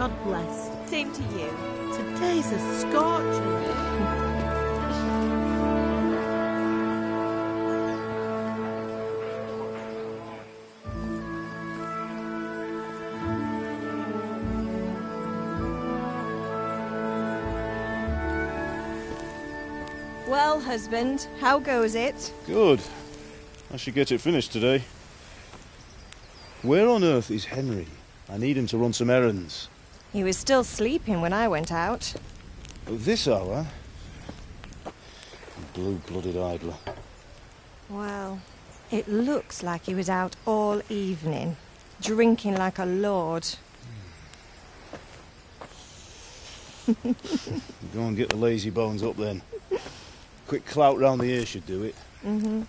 God bless. Same to you. Today's a scorcher. Well, husband, how goes it? Good. I should get it finished today. Where on earth is Henry? I need him to run some errands. He was still sleeping when I went out. This hour? Blue-blooded idler. Well, it looks like he was out all evening, drinking like a lord. Go and get the lazy bones up then. Quick clout round the ear should do it. Mm-hmm.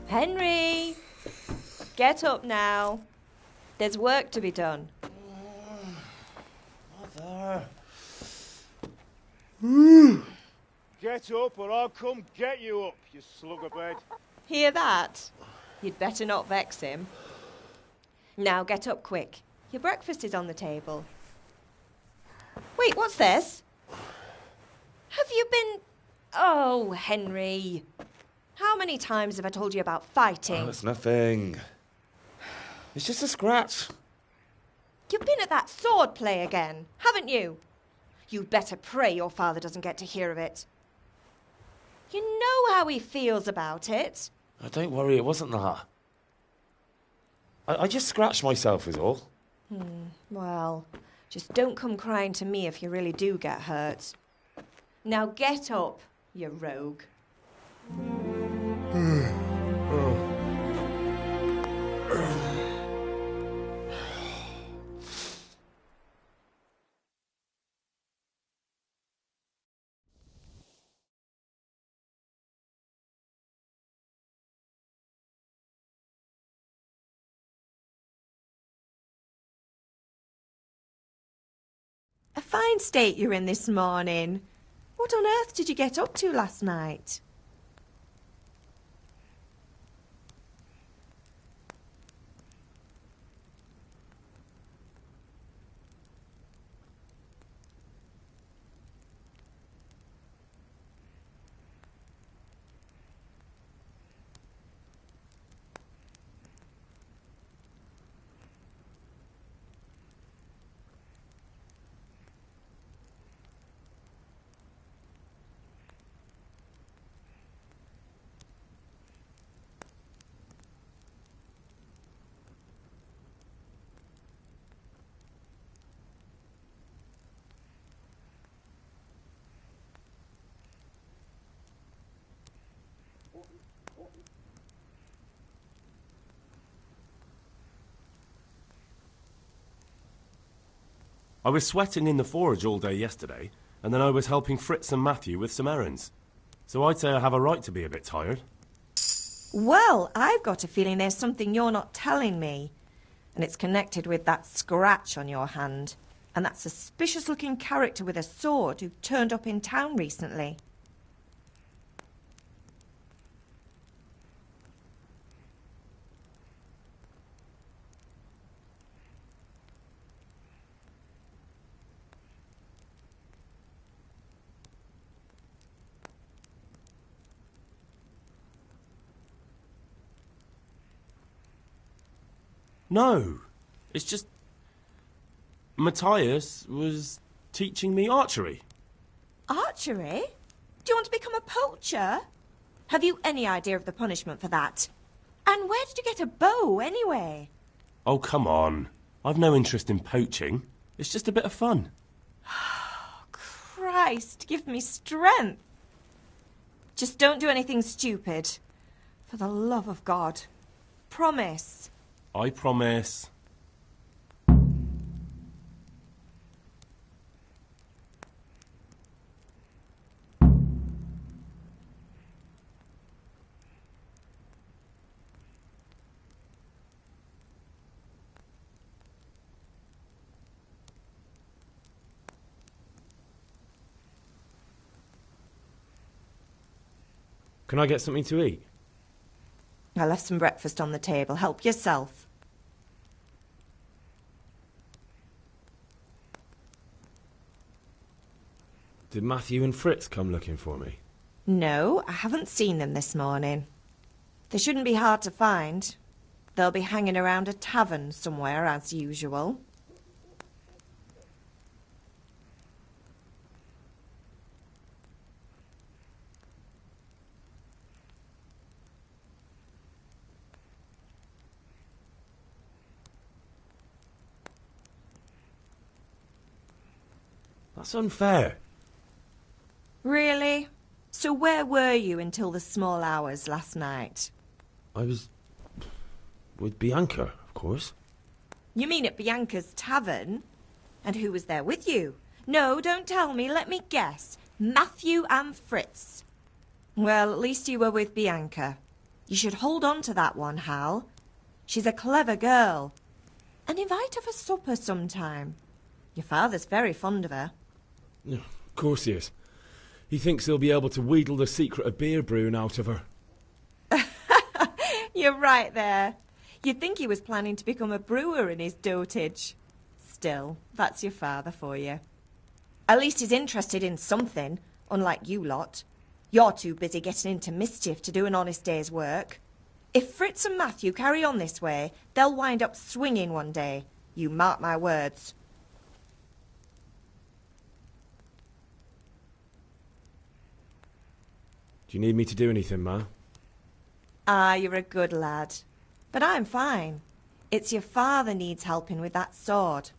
Henry! Get up now. There's work to be done. Mother. Get up or I'll come get you up, you slugabed. Hear that? You'd better not vex him. Now get up quick. Your breakfast is on the table. Wait, what's this? Have you been... Oh, Henry. How many times have I told you about fighting? Oh, it's nothing. It's just a scratch. You've been at that sword play again, haven't you? You'd better pray your father doesn't get to hear of it. You know how he feels about it. Oh, don't worry, it wasn't that. I just scratched myself is all. Well, just don't come crying to me if you really do get hurt. Now get up, you rogue. A fine state you're in this morning. What on earth did you get up to last night? I was sweating in the forge all day yesterday, and then I was helping Fritz and Matthew with some errands. So I'd say I have a right to be a bit tired. Well, I've got a feeling there's something you're not telling me. And it's connected with that scratch on your hand. And that suspicious-looking character with a sword who turned up in town recently. No, it's just... Matthias was teaching me archery. Archery? Do you want to become a poacher? Have you any idea of the punishment for that? And where did you get a bow, anyway? Oh, come on. I've no interest in poaching. It's just a bit of fun. Christ, give me strength. Just don't do anything stupid. For the love of God. Promise. I promise. Can I get something to eat? I left some breakfast on the table. Help yourself. Did Matthew and Fritz come looking for me? No, I haven't seen them this morning. They shouldn't be hard to find. They'll be hanging around a tavern somewhere, as usual. That's unfair. Really? So where were you until the small hours last night? I was... with Bianca, of course. You mean at Bianca's tavern? And who was there with you? No, don't tell me. Let me guess. Matthew and Fritz. Well, at least you were with Bianca. You should hold on to that one, Hal. She's a clever girl. And invite her for supper sometime. Your father's very fond of her. Of course he is. He thinks he'll be able to wheedle the secret of beer brewing out of her. You're right there. You'd think he was planning to become a brewer in his dotage. Still, that's your father for you. At least he's interested in something, unlike you lot. You're too busy getting into mischief to do an honest day's work. If Fritz and Matthew carry on this way, they'll wind up swinging one day. You mark my words. Do you need me to do anything, Ma? Ah, you're a good lad. But I'm fine. It's your father needs helping with that sword.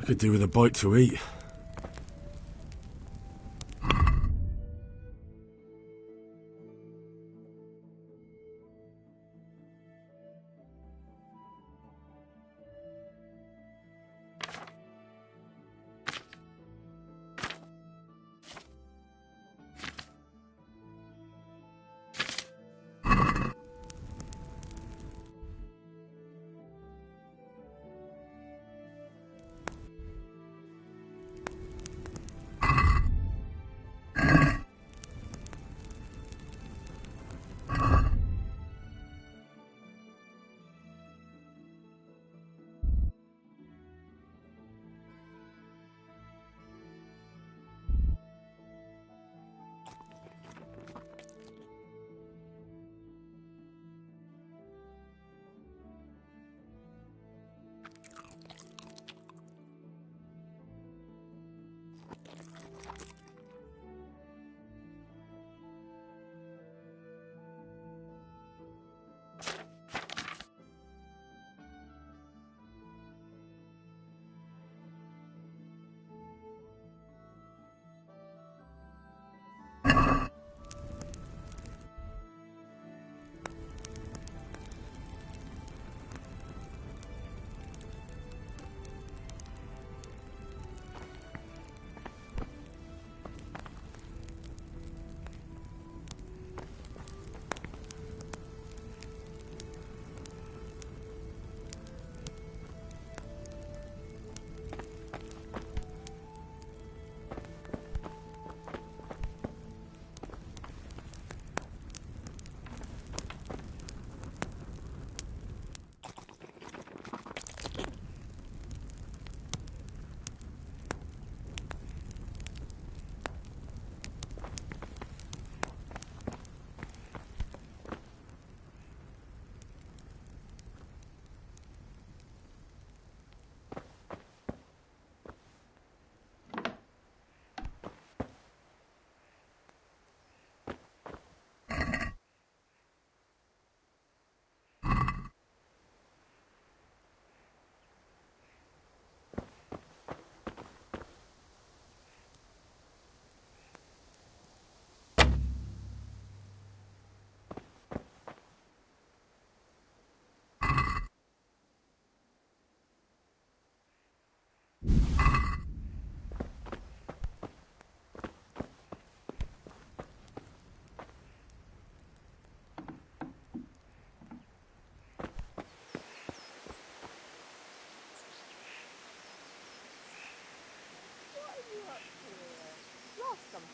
Could do with a bite to eat.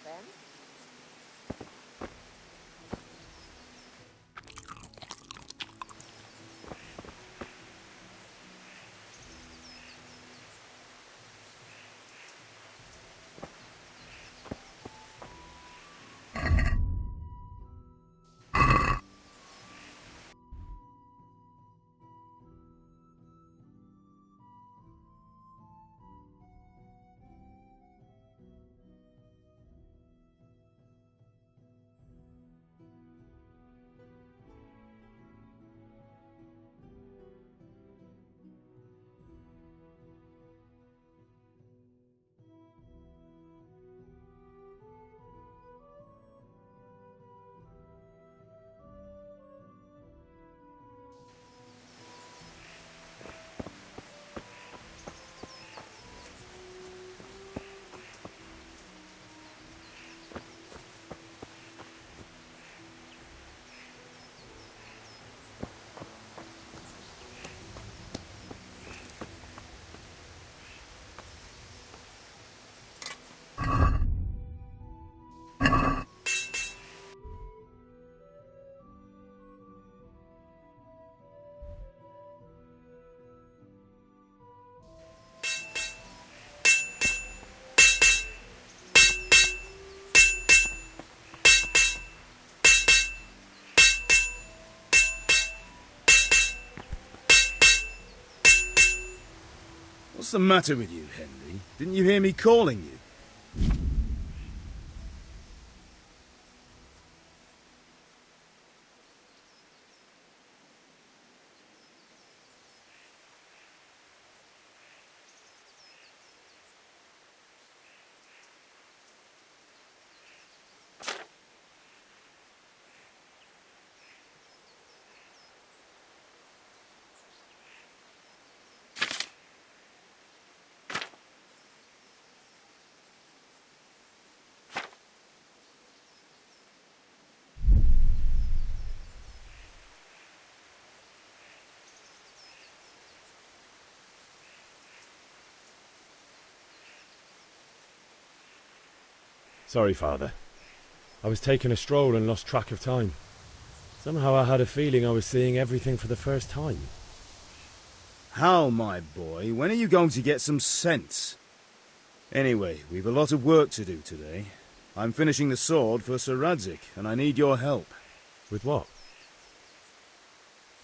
then. What's the matter with you, Henry? Didn't you hear me calling you? Sorry, Father. I was taking a stroll and lost track of time. Somehow I had a feeling I was seeing everything for the first time. Hal, my boy, when are you going to get some sense? Anyway, we've a lot of work to do today. I'm finishing the sword for Sir Radzig, and I need your help. With what?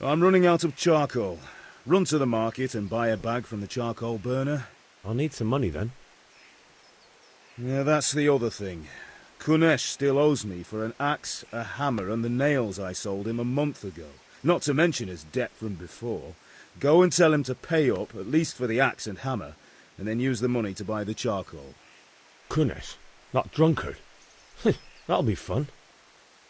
I'm running out of charcoal. Run to the market and buy a bag from the charcoal burner. I'll need some money then. Yeah, that's the other thing. Kunesh still owes me for an axe, a hammer, and the nails I sold him a month ago. Not to mention his debt from before. Go and tell him to pay up, at least for the axe and hammer, and then use the money to buy the charcoal. Kunesh? That drunkard? That'll be fun.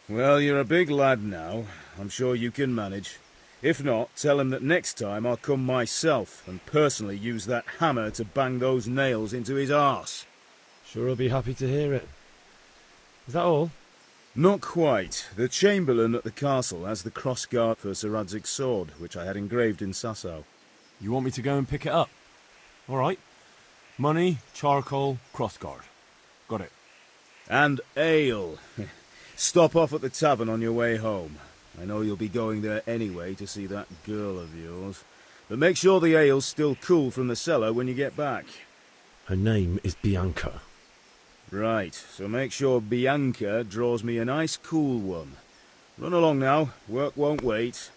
Well, you're a big lad now. I'm sure you can manage. If not, tell him that next time I'll come myself and personally use that hammer to bang those nails into his arse. Sure I'll be happy to hear it. Is that all? Not quite. The Chamberlain at the castle has the crossguard for Sir Radzig's sword, which I had engraved in Sasau. You want me to go and pick it up? All right. Money, charcoal, crossguard. Got it. And ale. Stop off at the tavern on your way home. I know you'll be going there anyway to see that girl of yours. But make sure the ale's still cool from the cellar when you get back. Her name is Bianca. Right, so make sure Bianca draws me a nice cool one. Run along now, work won't wait.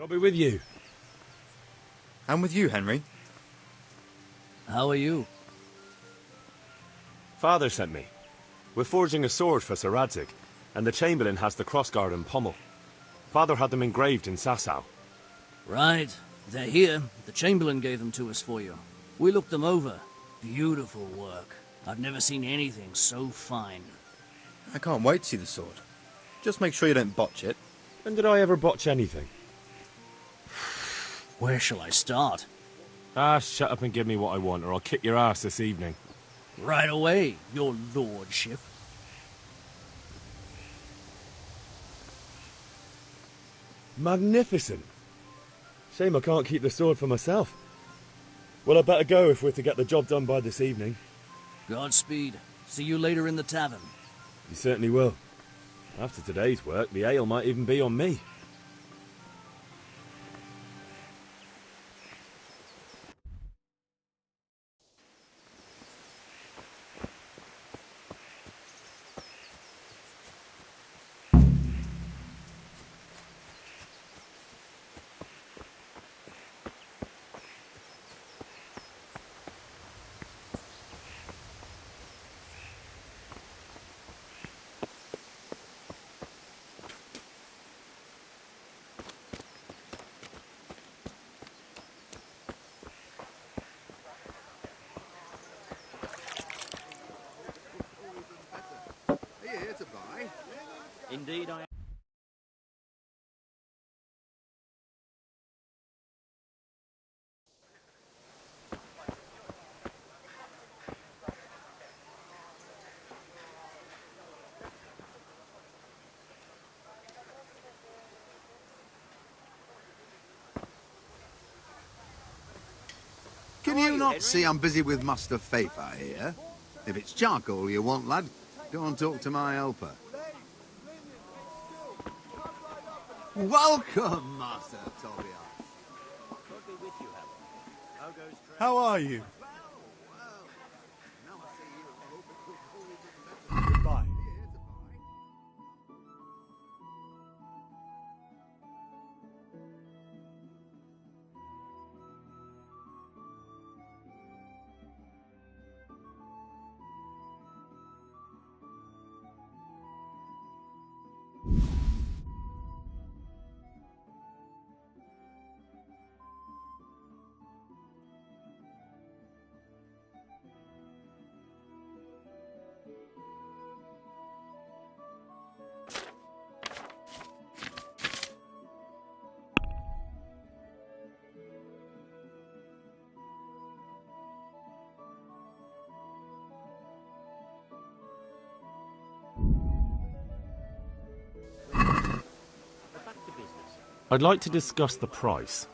I'll be with you. And with you, Henry. How are you? Father sent me. We're forging a sword for Sir Radzig, and the Chamberlain has the crossguard and pommel. Father had them engraved in Sasau. Right. They're here. The Chamberlain gave them to us for you. We looked them over. Beautiful work. I've never seen anything so fine. I can't wait to see the sword. Just make sure you don't botch it. When did I ever botch anything? Where shall I start? Ah, shut up and give me what I want, or I'll kick your ass this evening. Right away, your lordship. Magnificent. Shame I can't keep the sword for myself. Well, I better go if we're to get the job done by this evening. Godspeed. See you later in the tavern. You certainly will. After today's work, the ale might even be on me. Indeed, I am. Can you not see I'm busy with Master Fafer here? If it's charcoal you want, lad, go and talk to my helper. Welcome, Master Tobias. How are you? Now I see you, I hope it will go even better. Goodbye. I'd like to discuss the price.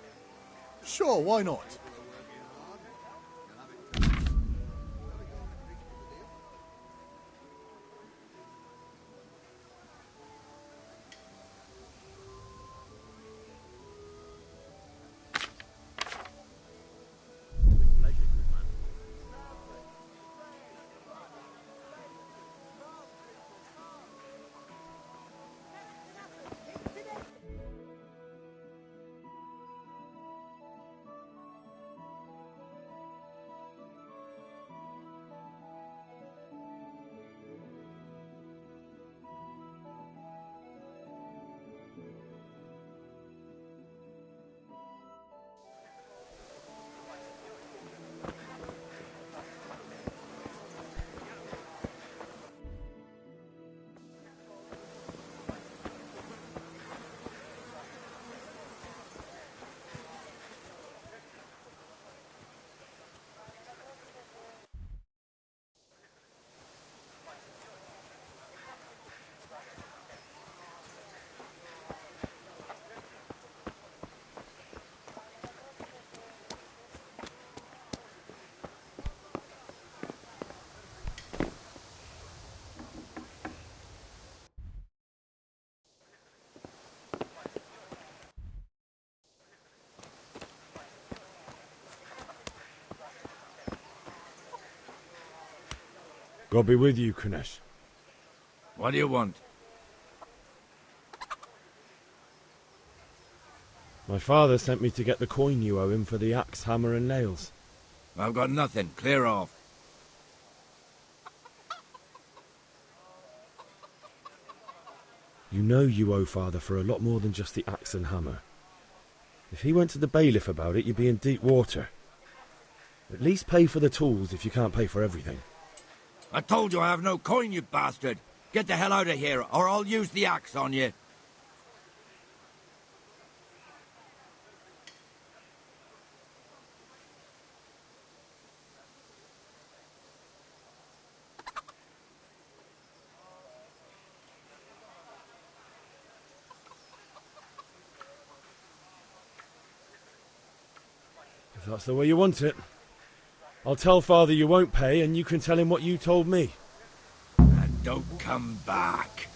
Sure, why not? God be with you, Kunesh. What do you want? My father sent me to get the coin you owe him for the axe, hammer and nails. I've got nothing. Clear off. You know you owe father for a lot more than just the axe and hammer. If he went to the bailiff about it, you'd be in deep water. At least pay for the tools if you can't pay for everything. I told you I have no coin, you bastard. Get the hell out of here, or I'll use the axe on you. If that's the way you want it. I'll tell father you won't pay, and you can tell him what you told me. And don't come back.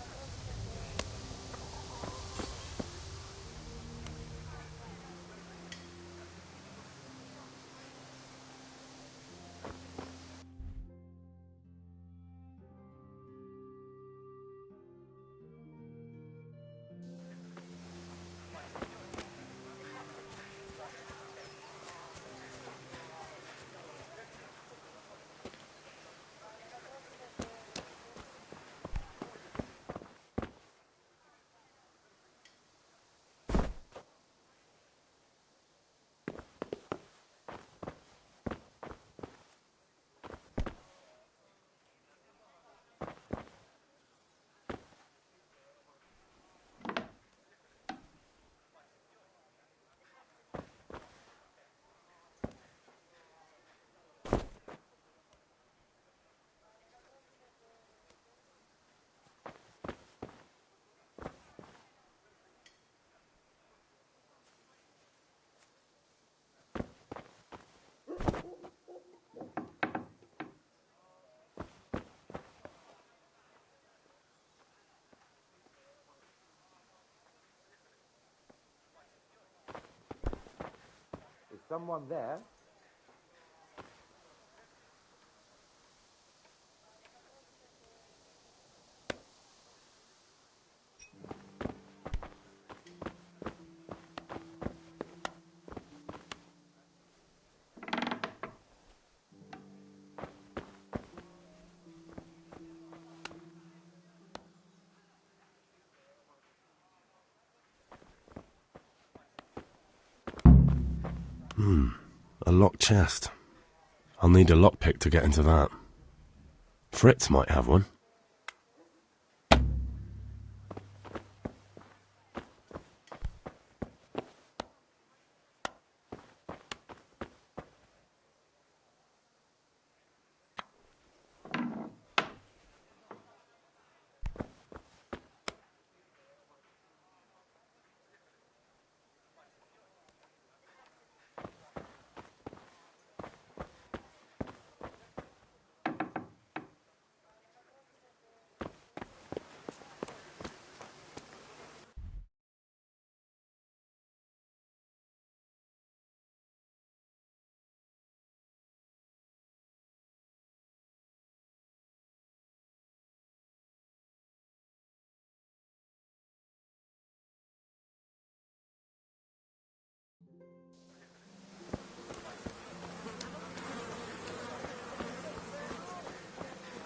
Is someone there? A locked chest. I'll need a lockpick to get into that. Fritz might have one.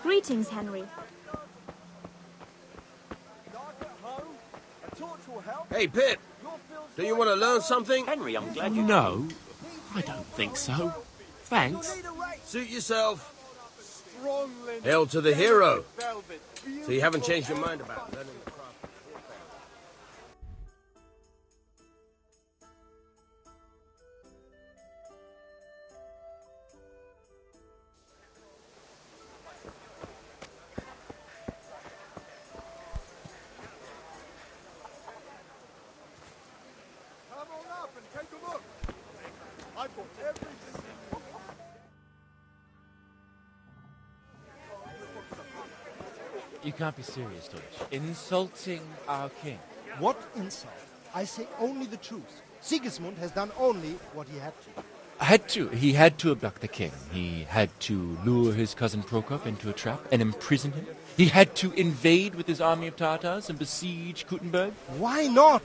Greetings, Henry. Hey, Pip. Do you want to learn something? Henry, I'm glad you... No, I don't think so. Thanks. Suit yourself. Hail to the hero. So you haven't changed your mind about learning the craft? Come on up and take a look. I've got everything. You can't be serious, Deutsch. Insulting our king. What insult? I say only the truth. Sigismund has done only what he had to. He had to abduct the king. He had to lure his cousin Prokop into a trap and imprison him. He had to invade with his army of Tartars and besiege Kuttenberg. Why not?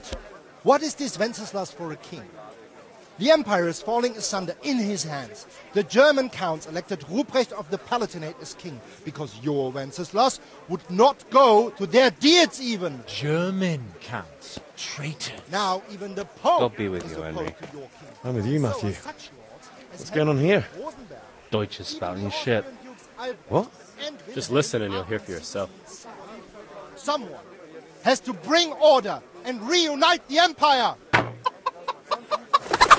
What is this Wenceslas for a king? The empire is falling asunder in his hands. The German counts elected Ruprecht of the Palatinate as king because your Wenceslas would not go to their deeds even. German counts. Traitors. Now even the Pope God be with is you, opposed Henry. to your king. I'm with you, So Matthew. are such lords as What's going on here? Rosenberg, Deutsch is spouting shit. What? and Just listen and you'll hear for yourself. Someone has to bring order and reunite the empire.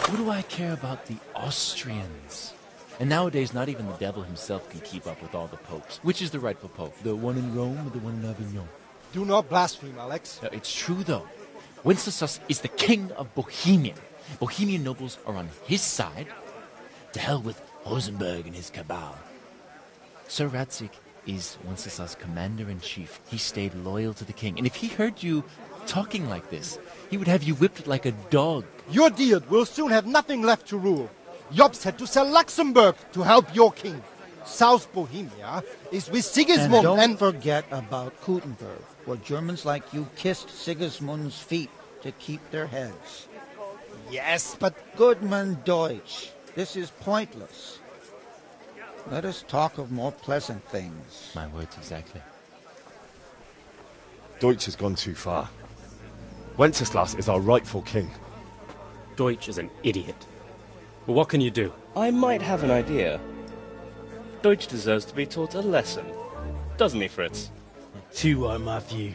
What do I care about the Austrians? And nowadays, not even the devil himself can keep up with all the popes. Which is the rightful pope? The one in Rome or the one in Avignon? Do not blaspheme, Alex. No, it's true, though. Wenceslas is the king of Bohemia. Bohemian nobles are on his side. To hell with Rosenberg and his cabal. Sir Radzig is Wenceslas' commander-in-chief. He stayed loyal to the king. And if he heard you talking like this, he would have you whipped like a dog. Your Diet will soon have nothing left to rule. Jobst had to sell Luxembourg to help your king. South Bohemia is with Sigismund and don't forget about Kuttenberg, where Germans like you kissed Sigismund's feet to keep their heads. Yes, but... Goodman Deutsch, this is pointless. Let us talk of more pleasant things. My words exactly. Deutsch has gone too far. Wenceslas is our rightful king. Deutsch is an idiot. But what can you do? I might have an idea. Deutsch deserves to be taught a lesson. Doesn't he, Fritz? Too right, Matthew.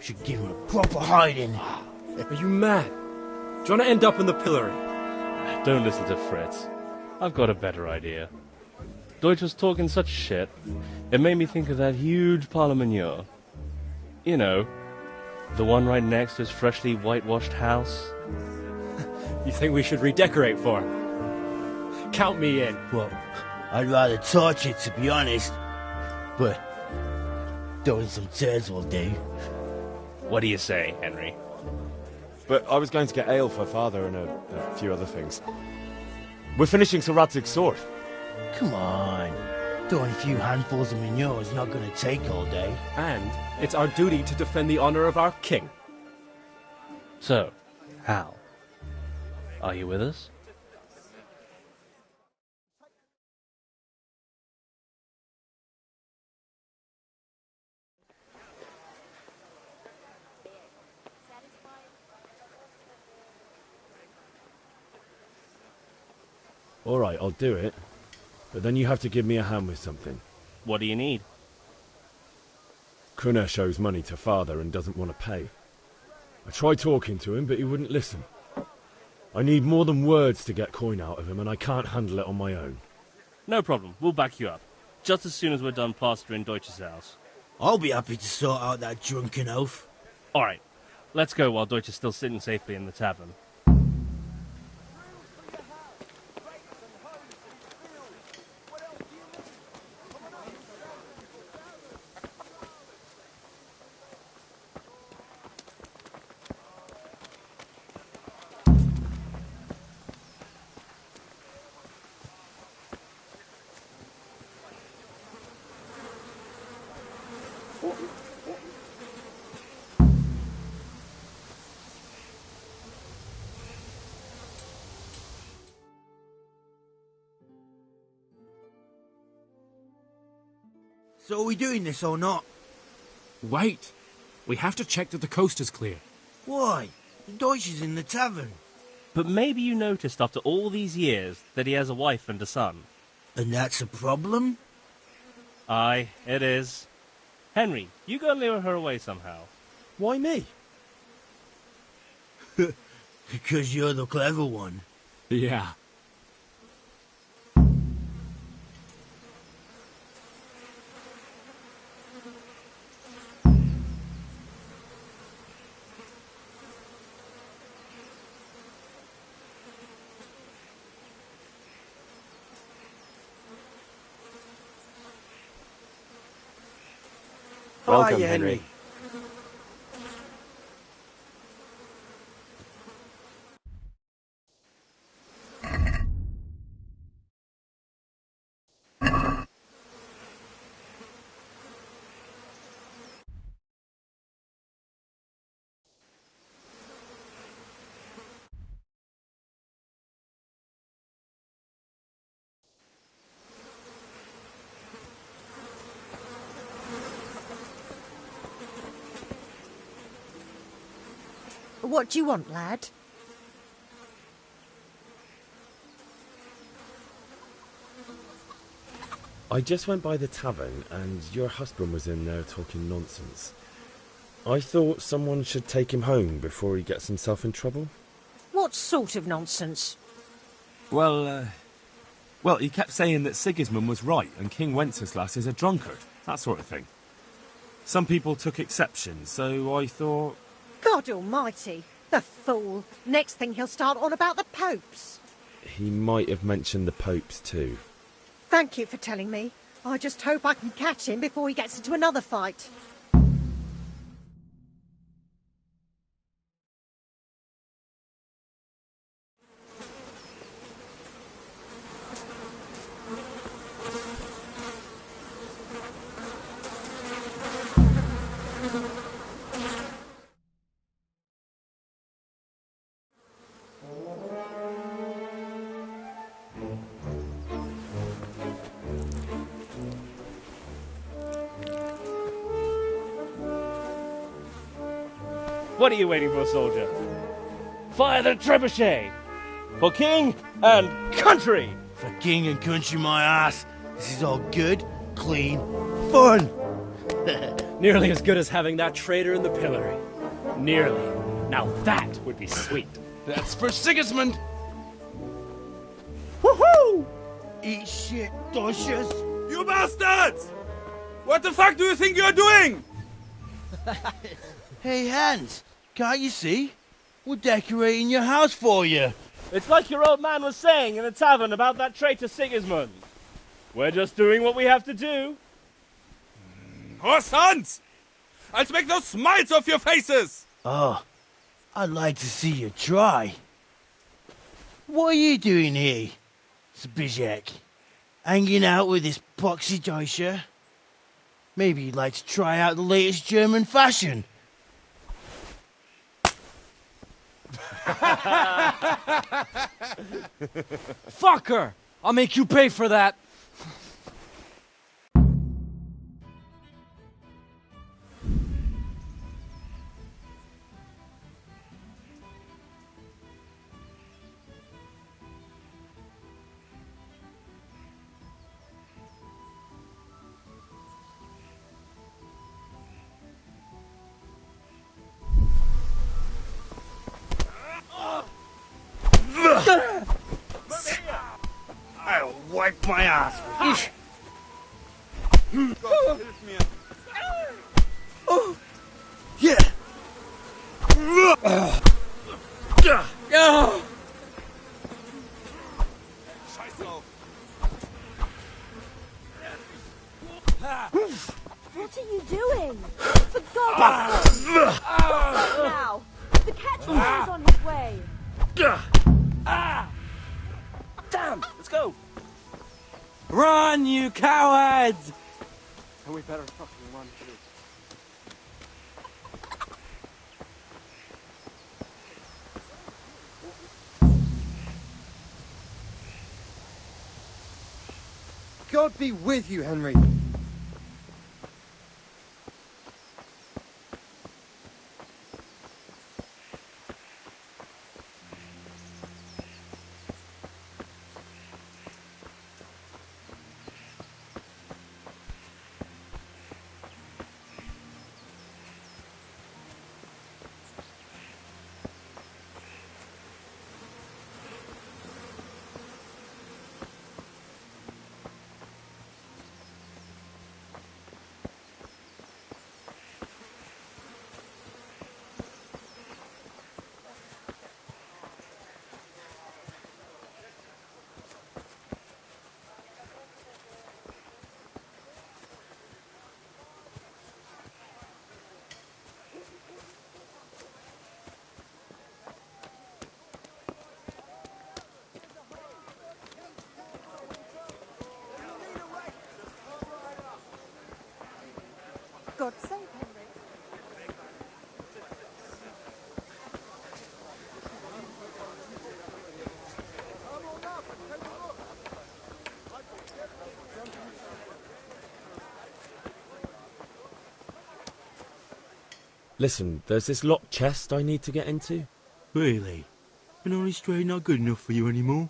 Should give him a proper hiding. Are you mad? Do you want to end up in the pillory? Don't listen to Fritz. I've got a better idea. Deutsch was talking such shit, it made me think of that huge parliament. You know, the one right next to his freshly whitewashed house. You think we should redecorate for him? Count me in. Well, I'd rather torch it, to be honest. But throwing some turds will do. What do you say, Henry? But I was going to get ale for father and a few other things. We're finishing Sir Radzig's sword. Come on. Throwing a few handfuls of manure is not going to take all day. And it's our duty to defend the honor of our king. So, Hal, are you with us? All right, I'll do it. But then you have to give me a hand with something. What do you need? Kunesh owes money to father and doesn't want to pay. I tried talking to him, but he wouldn't listen. I need more than words to get coin out of him, and I can't handle it on my own. No problem. We'll back you up. Just as soon as we're done plastering Deutsch's house. I'll be happy to sort out that drunken oaf. All right. Let's go while Deutsch is still sitting safely in the tavern. So are we doing this or not? Wait. We have to check that the coast is clear. Why? The Deutsch is in the tavern. But maybe you noticed after all these years that he has a wife and a son. And that's a problem? Aye, it is. Henry, you go and lure her away somehow. Why me? Because you're the clever one. Yeah. Welcome, Henry. What do you want, lad? I just went by the tavern and your husband was in there talking nonsense. I thought someone should take him home before he gets himself in trouble. What sort of nonsense? Well, he kept saying that Sigismund was right and King Wenceslas is a drunkard, that sort of thing. Some people took exception, so I thought... God almighty, the fool. Next thing he'll start on about the popes. He might have mentioned the popes too. Thank you for telling me. I just hope I can catch him before he gets into another fight. What are you waiting for, soldier? Fire the trebuchet! For king and country! For king and country, my ass. This is all good, clean, fun. Nearly as good as having that traitor in the pillory. Nearly. Now that would be sweet. That's for Sigismund! Woohoo! Eat shit, doshes. You bastards! What the fuck do you think you're doing? Hey, Hans, can't you see? We're decorating your house for you. It's like your old man was saying in the tavern about that traitor Sigismund. We're just doing what we have to do. Oh, sons! I'll make those smiles off your faces! Oh, I'd like to see you try. What are you doing here, Zbigniew? Hanging out with this poxy Deutscher? Maybe you'd like to try out the latest German fashion. Fucker! I'll make you pay for that. I'll wipe my ass with Gott, hilf mir! Yeah. Scheiß drauf! What are you doing? For God's sake! Now, the catchman is on his way. Damn! Let's go! Run, you cowards! And we better fucking run too. God be with you, Henry. Listen, there's this locked chest I need to get into. Really? An honest trade not good enough for you anymore?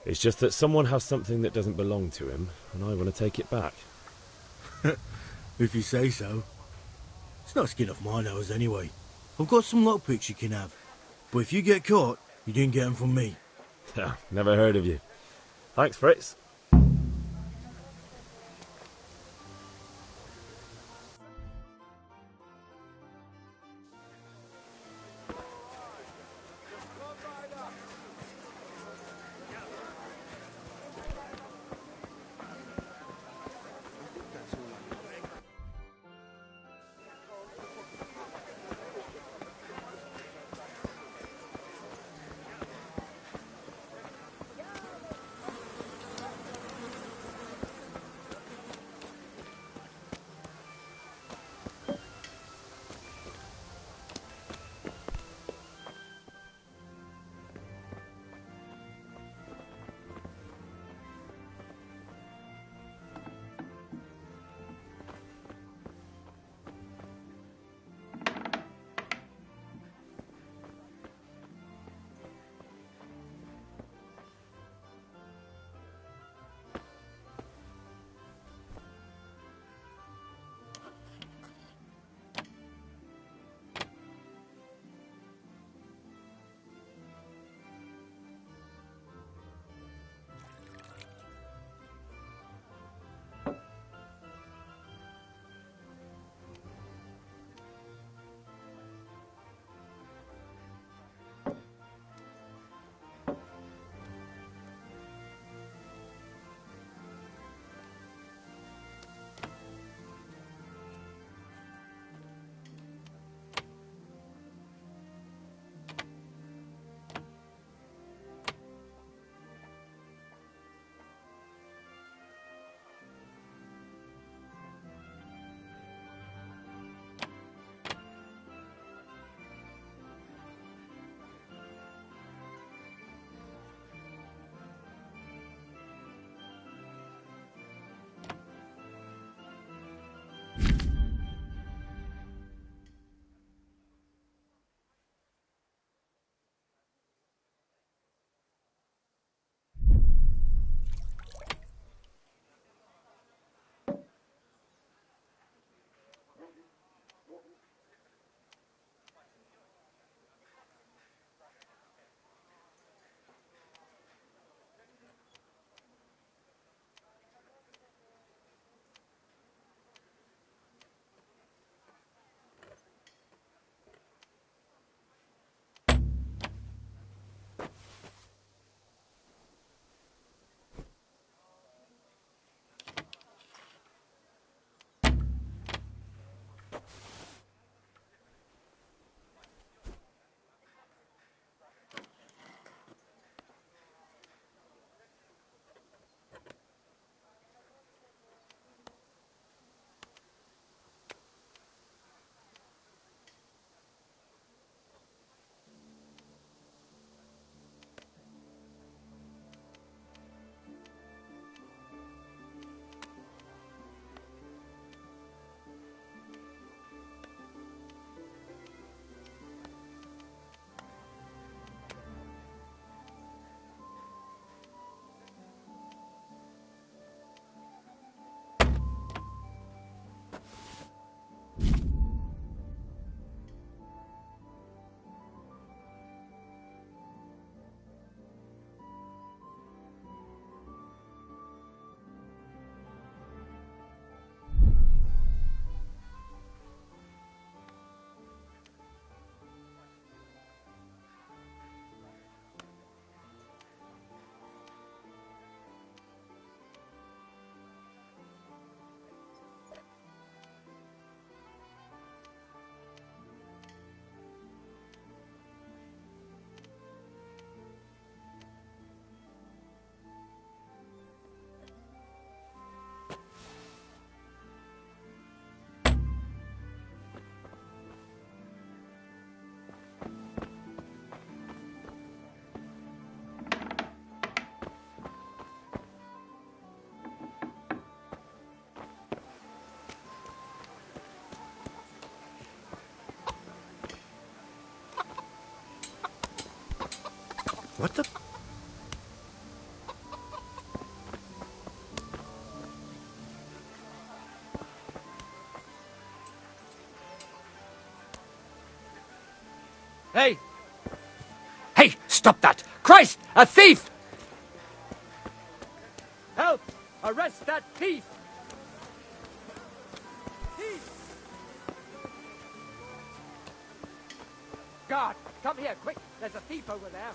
It's just that someone has something that doesn't belong to him, and I want to take it back. If you say so. It's not skin off my nose anyway. I've got some lockpicks you can have. But if you get caught, you didn't get them from me. Never heard of you. Thanks, Fritz. What the... Hey! Hey, stop that! Christ, a thief! Help! Arrest that thief! Guard, come here, quick! There's a thief over there!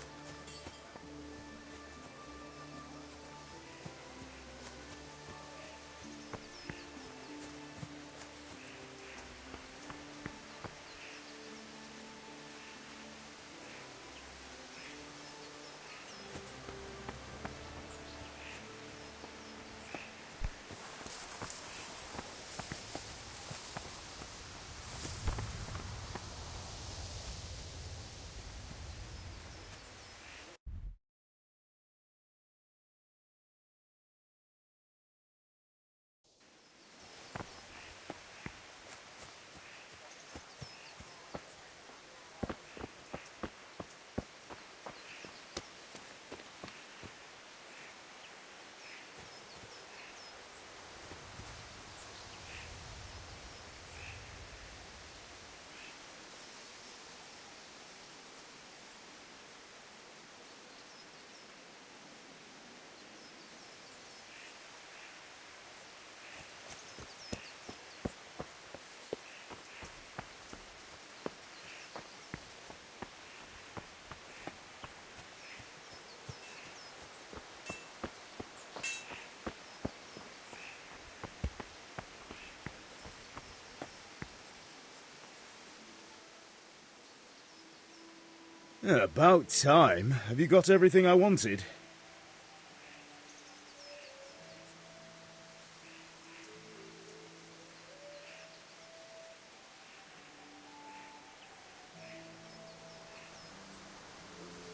Yeah, about time. Have you got everything I wanted?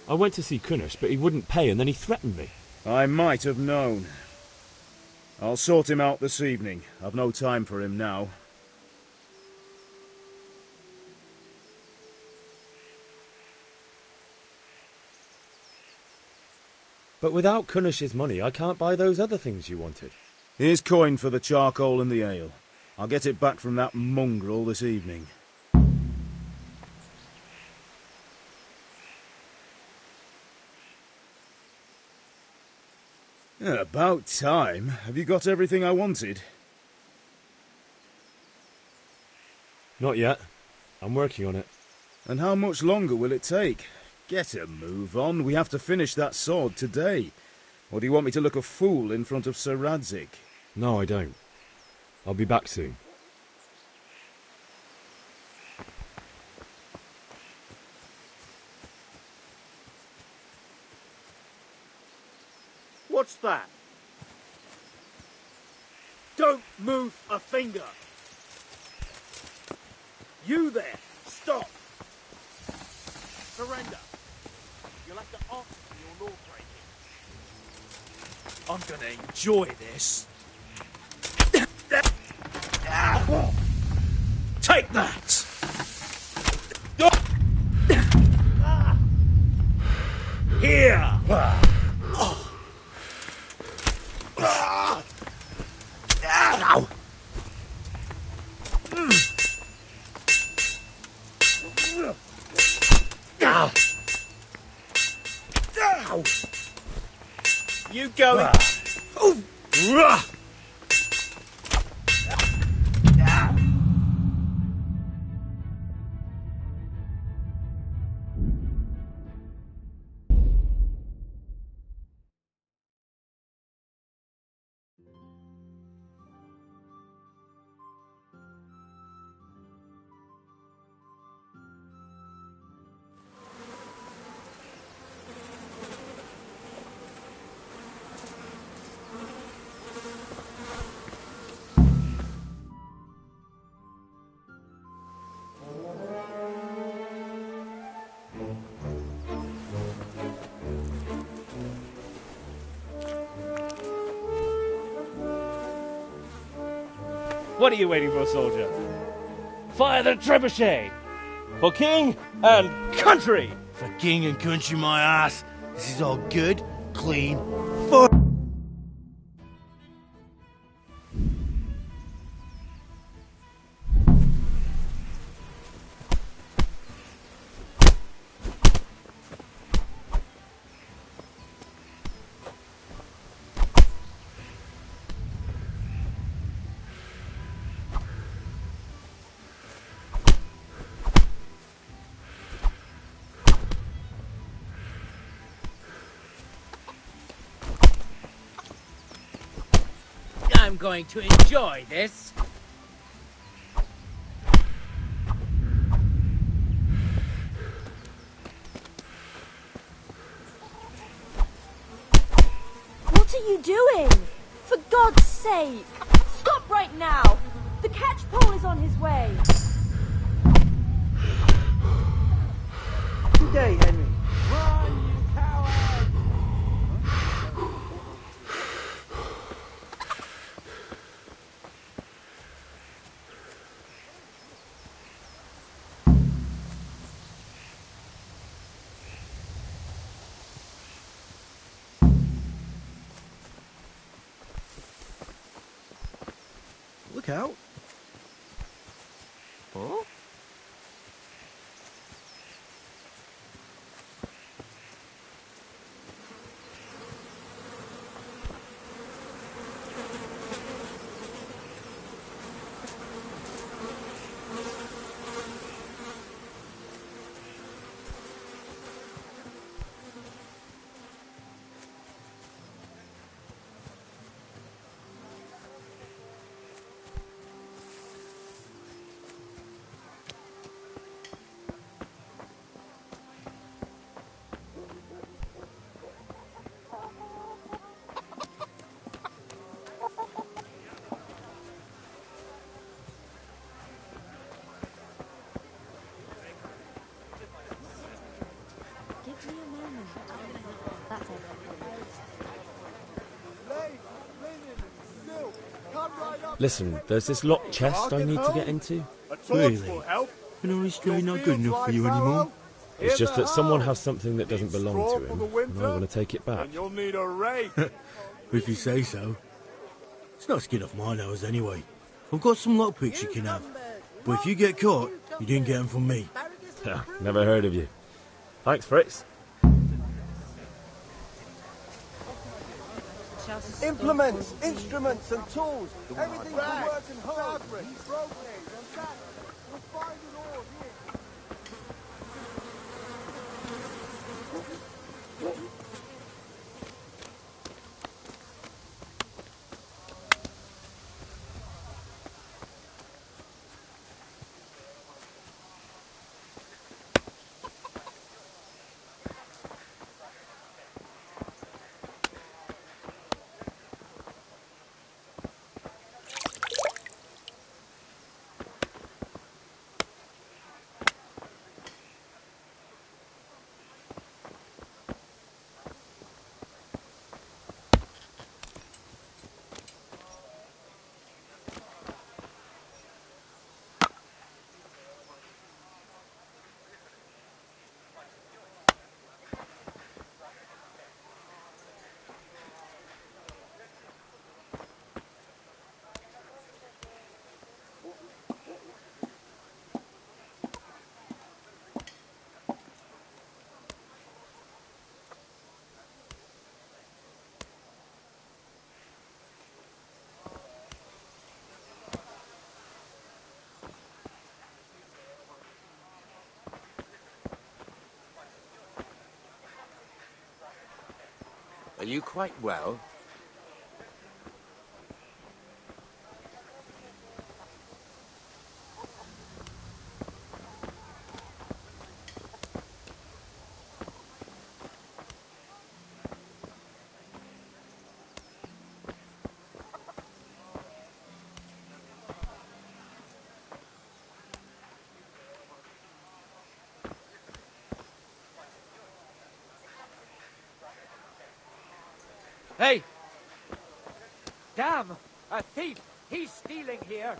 I went to see Kunnish, but he wouldn't pay, and then he threatened me. I might have known. I'll sort him out this evening. I've no time for him now. But without Kunnish's money, I can't buy those other things you wanted. Here's coin for the charcoal and the ale. I'll get it back from that mongrel this evening. Yeah, about time. Have you got everything I wanted? Not yet. I'm working on it. And how much longer will it take? Get a move on. We have to finish that sword today. Or do you want me to look a fool in front of Sir Radzik? No, I don't. I'll be back soon. What's that? Don't move a finger! You there! Stop! Surrender! You'll have to answer for your law breaking. I'm gonna enjoy this. Take that! Here! Ow! Ow! You going? Oh! What are you waiting for, soldier? Fire the trebuchet! For king and country! For king and country, my ass. This is all good, clean, fun. I'm going to enjoy this. What are you doing? For God's sake! Stop right now! The catch pole is on his way! Good day, Henry. Run, you coward! Look out. Huh? Give me a moment. That's it. Listen, there's this locked chest I need to get into. Really? Can history not good enough for you anymore? It's just that someone has something that doesn't belong to him, and I want to take it back. You'll need a rake. If you say so. It's not skin off my nose anyway. I've got some lockpicks you can have. But if you get caught, you didn't get them from me. Never heard of you. Thanks, Fritz. Implements, instruments and tools. Everything for work and home. We'll find it all here. Are you quite well? Hey! Damn! A thief! He's stealing here!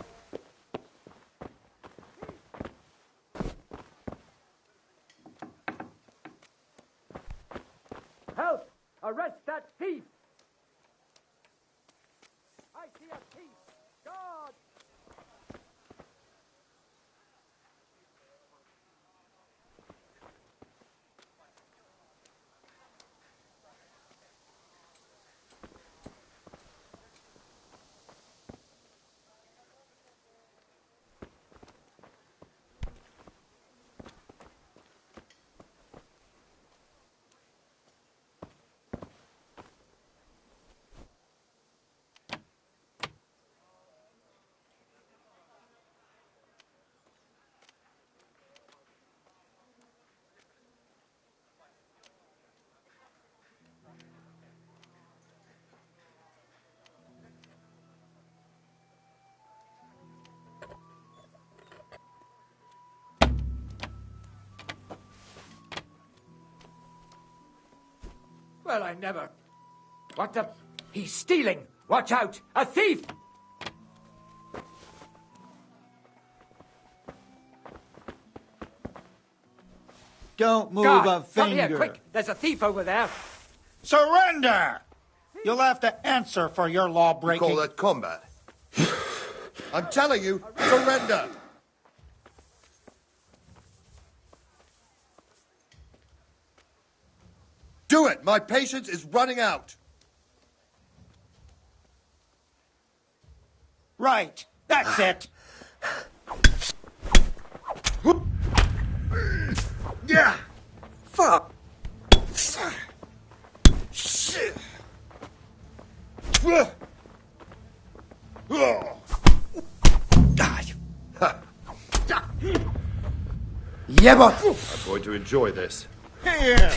Arrest that thief! I see a thief! Guard! Well, I never... What the... He's stealing! Watch out! A thief! Don't move Guard, a come finger. here, quick! There's a thief over there! Surrender! You'll have to answer for your law breaking. You call that combat? I'm telling you, surrender! Do it! My patience is running out! Right, that's it. Yeah! Fuck! Shit! Yeah, but... I'm going to enjoy this. Here!